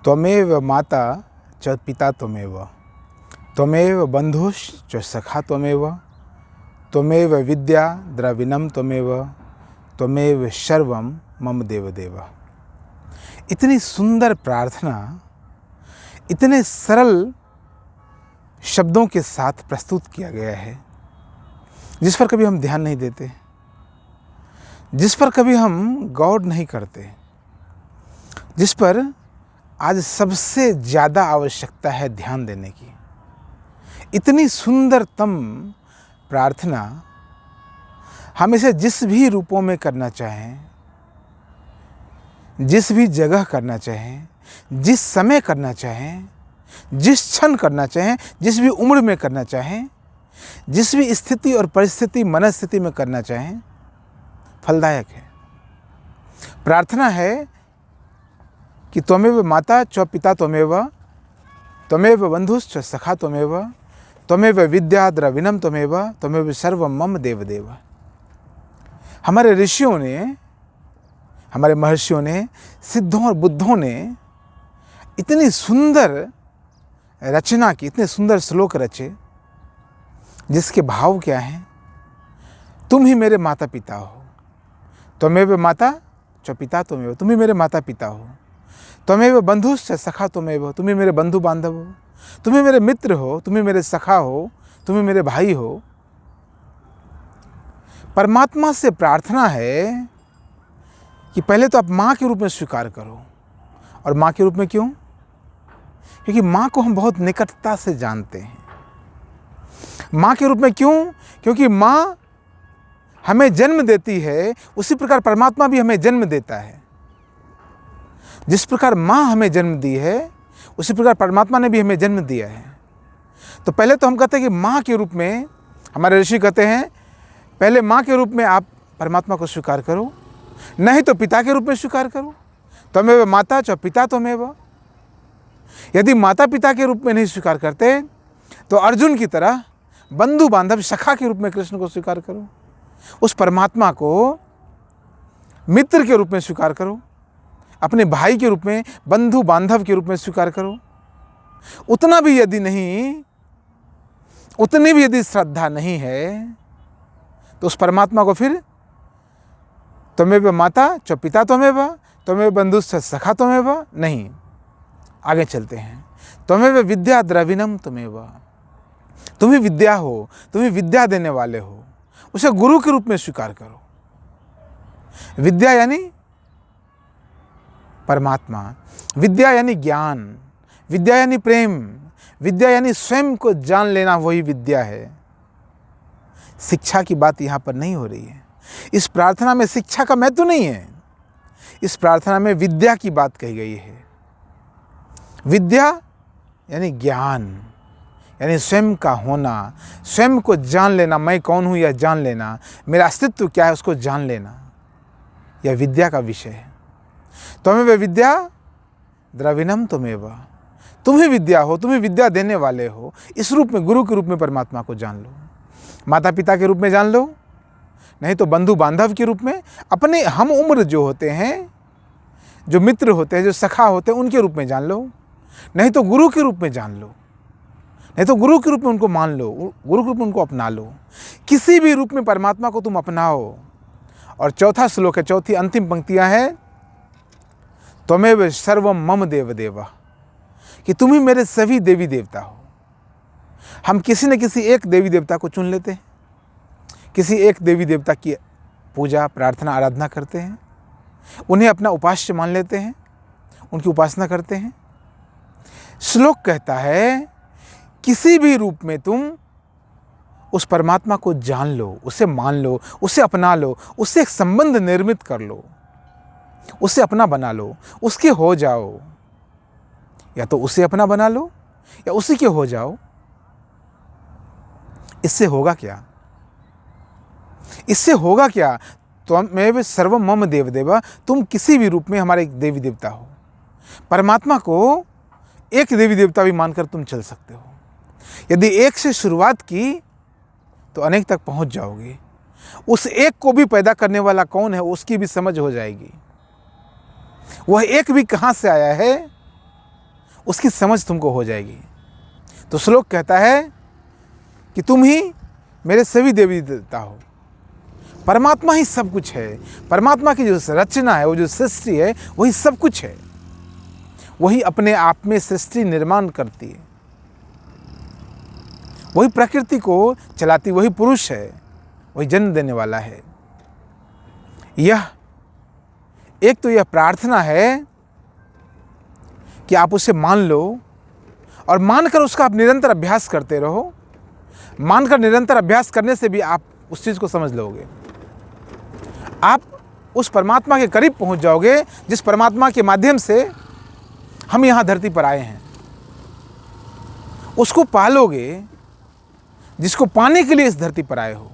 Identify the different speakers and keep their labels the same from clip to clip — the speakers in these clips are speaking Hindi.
Speaker 1: त्वमेव माता च पिता त्वमेव, त्वमेव बंधुश्च सखा त्वमेव, त्वमेव विद्या द्रविणम त्वमेव, त्वमेव सर्वम मम देवदेव। इतनी सुंदर प्रार्थना इतने सरल शब्दों के साथ प्रस्तुत किया गया है, जिस पर कभी हम ध्यान नहीं देते, जिस पर कभी हम गौर नहीं करते, जिस पर आज सबसे ज़्यादा आवश्यकता है ध्यान देने की। इतनी सुंदरतम प्रार्थना हम इसे जिस भी रूपों में करना चाहें, जिस भी जगह करना चाहें, जिस समय करना चाहें, जिस क्षण करना चाहें, जिस भी उम्र में करना चाहें, जिस भी स्थिति और परिस्थिति मनस्थिति में करना चाहें, फलदायक है। प्रार्थना है कि त्वमेव माता च पिता त्वमेव, त्वमेव बंधुश्च सखा त्वमेव, त्वमेव विद्या द्रविणम त्वमेव, त्वमेव सर्वम मम देवदेव। हमारे ऋषियों ने, हमारे महर्षियों ने, सिद्धों और बुद्धों ने इतनी सुंदर रचना की, इतने सुंदर श्लोक रचे, जिसके भाव क्या हैं? तुम ही मेरे माता पिता हो, त्वमेव माता च पिता त्वमेव, तुम ही मेरे माता पिता हो, त्वमेव बंधुश्च सखा त्वमेव, तुम ही मेरे बंधु बांधव हो, तुम ही मेरे मित्र हो, तुम ही मेरे सखा हो, तुम ही मेरे भाई हो। परमात्मा से प्रार्थना है कि पहले तो आप माँ के रूप में स्वीकार करो। और माँ के रूप में क्यों? क्योंकि माँ को हम बहुत निकटता से जानते हैं। माँ के रूप में क्यों? क्योंकि माँ हमें जन्म देती है, उसी प्रकार परमात्मा भी हमें जन्म देता है। जिस प्रकार माँ हमें जन्म दी है, उसी प्रकार परमात्मा ने भी हमें जन्म दिया है। तो पहले तो हम कहते हैं कि माँ के रूप में, हमारे ऋषि कहते हैं पहले माँ के रूप में आप परमात्मा को स्वीकार करो, नहीं तो पिता के रूप में स्वीकार करो। त्वमेव माता च पिता त्वमेव। यदि माता पिता के रूप में नहीं स्वीकार करते तो अर्जुन की तरह बंधु बांधव सखा के रूप में कृष्ण को स्वीकार करो। उस परमात्मा को मित्र के रूप में स्वीकार करो, अपने भाई के रूप में, बंधु बांधव के रूप में स्वीकार करो। उतना भी यदि नहीं, उतनी भी यदि श्रद्धा नहीं है, तो उस परमात्मा को फिर त्वमेव माता च पिता त्वमेव, त्वमेव बंधुश्च सखा त्वमेव नहीं। आगे चलते हैं। त्वमेव विद्या द्रविणम त्वमेव, तुम ही विद्या हो, तुम ही विद्या देने वाले हो, उसे गुरु के रूप में स्वीकार करो। विद्या यानी परमात्मा, विद्या यानी ज्ञान, विद्या यानी प्रेम, विद्या यानी स्वयं को जान लेना, वही विद्या है। शिक्षा की बात यहाँ पर नहीं हो रही है। इस प्रार्थना में शिक्षा का महत्व नहीं है, इस प्रार्थना में विद्या की बात कही गई है। विद्या यानी ज्ञान, यानी स्वयं का होना, स्वयं को जान लेना, मैं कौन हूँ यह जान लेना, मेरा अस्तित्व क्या है उसको जान लेना, यह विद्या का विषय है। त्वमेव विद्या द्रविणम त्वमेव, तुम ही विद्या हो, तुम ही विद्या देने वाले हो। इस रूप में, गुरु के रूप में परमात्मा को जान लो, माता पिता के रूप में जान लो, नहीं तो बंधु बांधव के रूप में, अपने हम उम्र जो होते हैं, जो मित्र होते हैं, जो सखा होते हैं, उनके रूप में जान लो, नहीं तो गुरु के रूप में जान लो, नहीं तो गुरु के रूप में उनको मान लो, गुरु के रूप में उनको अपना लो। किसी भी रूप में परमात्मा को तुम अपनाओ। और चौथा श्लोक है, चौथी अंतिम पंक्तियां हैं, त्वमेव सर्वम मम देवदेव, कि तुम ही मेरे सभी देवी देवता हो। हम किसी न किसी एक देवी देवता को चुन लेते हैं, किसी एक देवी देवता की पूजा प्रार्थना आराधना करते हैं, उन्हें अपना उपास्य मान लेते हैं, उनकी उपासना करते हैं। श्लोक कहता है किसी भी रूप में तुम उस परमात्मा को जान लो, उसे मान लो, उसे अपना लो, उससे एक संबंध निर्मित कर लो, उसे अपना बना लो, उसके हो जाओ। या तो उसे अपना बना लो या उसी के हो जाओ। इससे होगा क्या? इससे होगा क्या? त्वमेव सर्वम मम देवदेव, तुम किसी भी रूप में हमारे एक देवी देवता हो। परमात्मा को एक देवी देवता भी मानकर तुम चल सकते हो। यदि एक से शुरुआत की तो अनेक तक पहुंच जाओगे। उस एक को भी पैदा करने वाला कौन है उसकी भी समझ हो जाएगी। वह एक भी कहाँ से आया है उसकी समझ तुमको हो जाएगी। तो श्लोक कहता है कि तुम ही मेरे सभी देवी देवता हो। परमात्मा ही सब कुछ है। परमात्मा की जो रचना है, वो जो सृष्टि है, वही सब कुछ है। वही अपने आप में सृष्टि निर्माण करती है, वही प्रकृति को चलाती, वही पुरुष है, वही जन्म देने वाला है। यह एक तो यह प्रार्थना है कि आप उसे मान लो, और मानकर उसका आप निरंतर अभ्यास करते रहो। मानकर निरंतर अभ्यास करने से भी आप उस चीज़ को समझ लोगे। आप उस परमात्मा के करीब पहुंच जाओगे जिस परमात्मा के माध्यम से हम यहाँ धरती पर आए हैं। उसको पालोगे जिसको पाने के लिए इस धरती पर आए हो।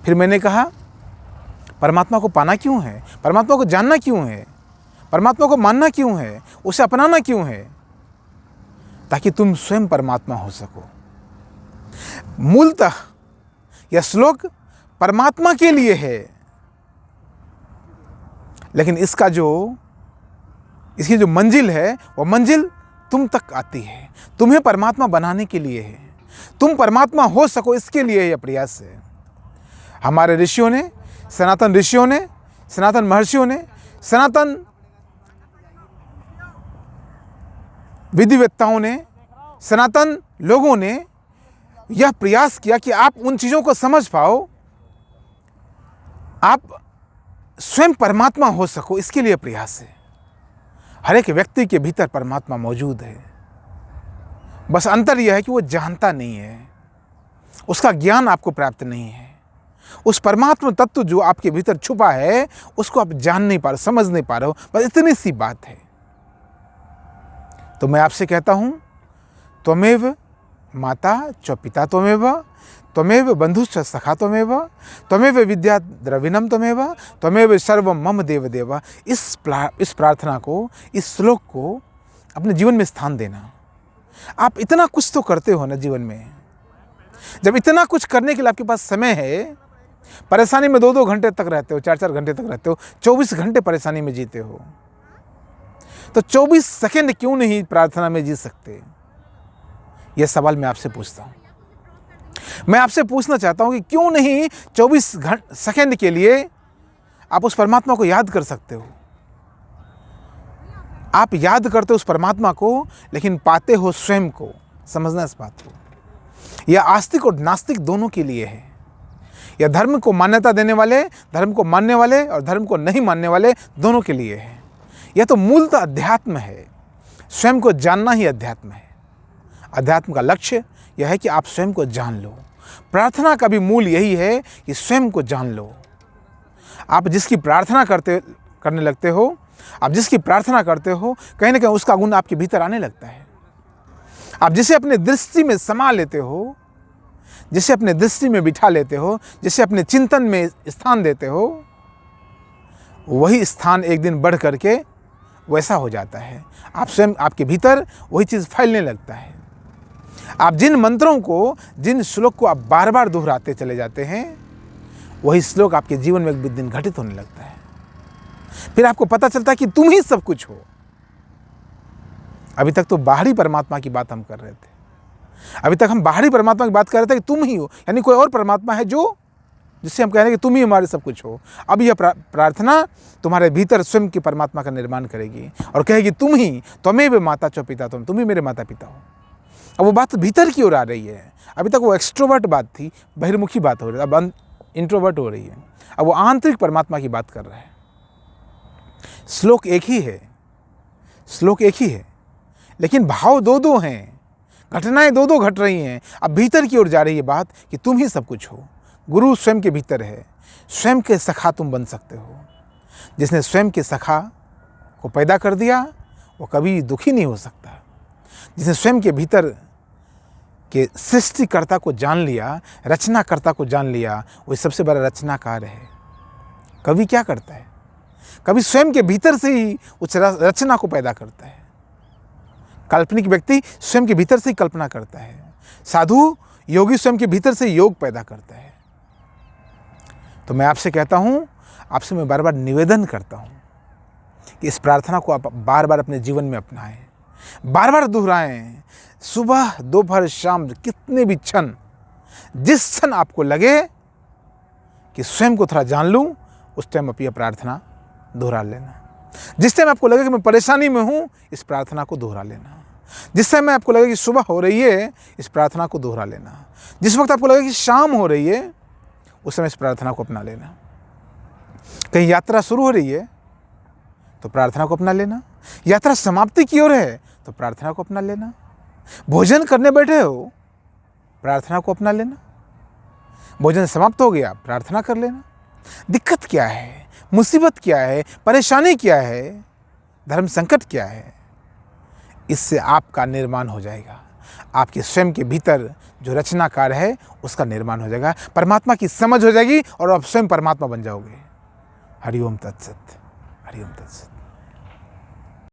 Speaker 1: फिर मैंने कहा, परमात्मा को पाना क्यों है? परमात्मा को जानना क्यों है? परमात्मा को मानना क्यों है? उसे अपनाना क्यों है? ताकि तुम स्वयं परमात्मा हो सको। मूलतः यह श्लोक परमात्मा के लिए है, लेकिन इसकी जो मंजिल है, वह मंजिल तुम तक आती है। तुम्हें परमात्मा बनाने के लिए है। तुम परमात्मा हो सको, इसके लिए यह प्रयास है। हमारे ऋषियों ने, सनातन ऋषियों ने, सनातन महर्षियों ने, सनातन विधिवेत्ताओं ने, सनातन लोगों ने यह प्रयास किया कि आप उन चीज़ों को समझ पाओ, आप स्वयं परमात्मा हो सको। इसके लिए प्रयास है। हर एक व्यक्ति के भीतर परमात्मा मौजूद है। बस अंतर यह है कि वो जानता नहीं है, उसका ज्ञान आपको प्राप्त नहीं है। उस परमात्मा तत्व जो आपके भीतर छुपा है, उसको आप जान नहीं पा रहे, समझ नहीं पा रहे हो। बस इतनी सी बात है। तो मैं आपसे कहता हूं, त्वमेव माता च पिता त्वमेव, त्वमेव बंधुश्च सखा त्वमेव, त्वमेव विद्या द्रविणम त्वमेव, त्वमेव सर्वम मम देव देव। इस प्रार्थना को, इस श्लोक को अपने जीवन में स्थान देना। आप इतना कुछ तो करते हो ना जीवन में। जब इतना कुछ करने के लिए आपके पास समय है, परेशानी में 2-2 घंटे तक रहते हो, 4-4 घंटे तक रहते हो, 24 घंटे परेशानी में जीते हो, तो 24 सेकंड क्यों नहीं प्रार्थना में जी सकते? यह सवाल मैं आपसे पूछता हूं। मैं आपसे पूछना चाहता हूं कि क्यों नहीं 24 सेकंड के लिए आप उस परमात्मा को याद कर सकते हो? आप याद करते हो उस परमात्मा को, लेकिन पाते हो स्वयं को। समझना इस बात को। यह आस्तिक और नास्तिक दोनों के लिए है। यह धर्म को मान्यता देने वाले, धर्म को मानने वाले और धर्म को नहीं मानने वाले दोनों के लिए है। यह तो मूलतः अध्यात्म है। स्वयं को जानना ही अध्यात्म है। अध्यात्म का लक्ष्य यह है कि आप स्वयं को जान लो। प्रार्थना का भी मूल यही है कि स्वयं को जान लो। आप जिसकी प्रार्थना करने लगते हो, आप जिसकी प्रार्थना करते हो, कहीं ना कहीं उसका गुण आपके भीतर आने लगता है। आप जिसे अपने दृष्टि में समा लेते हो, जिसे अपने दृष्टि में बिठा लेते हो, जिसे अपने चिंतन में स्थान देते हो, वही स्थान एक दिन बढ़ करके वैसा हो जाता है। आप स्वयं, आपके भीतर वही चीज़ फैलने लगता है। आप जिन मंत्रों को, जिन श्लोक को आप बार बार दोहराते चले जाते हैं, वही श्लोक आपके जीवन में एक दिन घटित होने लगता है। फिर आपको पता चलता है कि तुम ही सब कुछ हो। अभी तक तो बाहरी परमात्मा की बात हम कर रहे थे। अभी तक हम बाहरी परमात्मा की बात कर रहे थे कि तुम ही हो, यानी कोई और परमात्मा है जिससे हम कह रहे हैं कि तुम ही हमारे सब कुछ हो। अब यह प्रार्थना तुम्हारे भीतर स्वयं की परमात्मा का निर्माण करेगी और कहेगी तुम ही, त्वमेव माता च पिता तुम ही मेरे माता पिता हो। अब वो बात भीतर की ओर आ रही है। अभी तक वो एक्सट्रोवर्ट बात थी, बहिर्मुखी बात हो रही है, अब इंट्रोवर्ट हो रही है। अब वो आंतरिक परमात्मा की बात कर रहा है। श्लोक एक ही है, श्लोक एक ही है, लेकिन भाव दो हैं, घटनाएं दो घट रही हैं। अब भीतर की ओर जा रही है बात कि तुम ही सब कुछ हो। गुरु स्वयं के भीतर है। स्वयं के सखा तुम बन सकते हो। जिसने स्वयं के सखा को पैदा कर दिया, वो कभी दुखी नहीं हो सकता। जिसने स्वयं के भीतर के सृष्टिकर्ता को जान लिया, रचनाकर्ता को जान लिया, वो सबसे बड़ा रचनाकार है। कवि क्या करता है? कभी स्वयं के भीतर से ही उस रचना को पैदा करता है। काल्पनिक व्यक्ति स्वयं के भीतर से ही कल्पना करता है। साधु योगी स्वयं के भीतर से योग पैदा करता है। तो मैं आपसे कहता हूं, आपसे मैं बार बार निवेदन करता हूं कि इस प्रार्थना को आप बार बार अपने जीवन में अपनाएं। बार बार दोहराएं, सुबह दोपहर शाम कितने भी क्षण, जिस क्षण आपको लगे कि स्वयं को थोड़ा जान लूं, उस टाइम अपनी प्रार्थना दोहरा लेना। जिस टाइम आपको लगे कि मैं परेशानी में हूं, इस प्रार्थना को दोहरा लेना। जिस टाइम में आपको लगे कि सुबह हो रही है, इस प्रार्थना को दोहरा लेना। जिस वक्त आपको लगे कि शाम हो रही है, उस समय इस प्रार्थना को अपना लेना। कहीं यात्रा शुरू हो रही है तो प्रार्थना को अपना लेना, यात्रा समाप्ति की ओर है तो प्रार्थना को अपना लेना, भोजन करने बैठे हो प्रार्थना को अपना लेना, भोजन समाप्त हो गया प्रार्थना कर लेना। दिक्कत क्या है, मुसीबत क्या है, परेशानी क्या है, धर्म संकट क्या है, इससे आपका निर्माण हो जाएगा। आपके स्वयं के भीतर जो रचनाकार है उसका निर्माण हो जाएगा, परमात्मा की समझ हो जाएगी और आप स्वयं परमात्मा बन जाओगे। हरि ओम तत्सत, हरि ओम तत्सत।